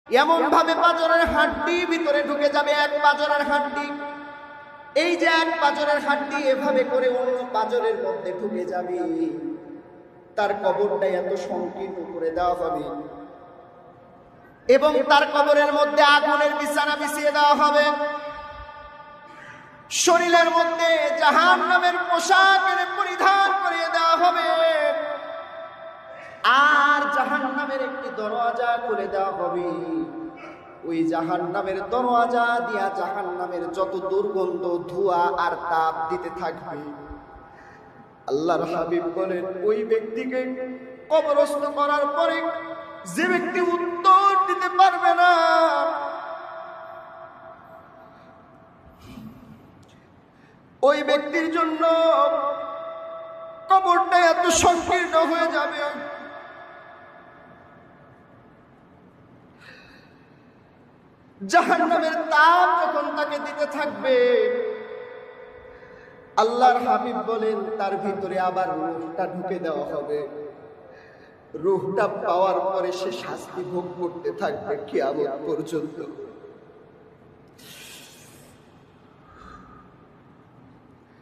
এমন ভাবে পাঁজরের হাড্ডি ভিতরে ঢুকে যাবে, এক পাঁজরের হাড্ডি, এই যে এক পাঁজরের হাড্ডি এভাবে করে অন্য পাঁজরের মধ্যে ঢুকে যাবে। তার কবরটা এত সংকীর্ণ করে দেওয়া হবে এবং তার কবরের মধ্যে আগুনের বিছানা বিছিয়ে দেওয়া হবে। শরীরের মধ্যে জাহান্নামের পোশাক পরিধান করিয়ে দেওয়া হবে আর জাহান্নামের একটি দরওয়াজা খুলে দেওয়া হবে। ওই জাহান্নামের দরওয়াজা দিয়া জাহান্নামের যত দুর্গন্ধ, ধোঁয়া আর তাপ দিতে থাকবে। আল্লাহর হাবিব বলেন, ওই ব্যক্তিকে কবরস্থ করার পরে যে ব্যক্তি উত্তর দিতে পারবে না, ওই ব্যক্তির জন্য কবরটা এত সংকীর্ণ হয়ে যাবে। জাহান্নামের তাপ যখন তাকে দিতে থাকবে, আল্লাহর হাবিব বলেন তার ভিতরে আবার রূহটা ঢুকে দেওয়া হবে। রূহটা পাওয়ার পরে সে শাস্তি ভোগ করতে থাকবে কিয়ামত পর্যন্ত।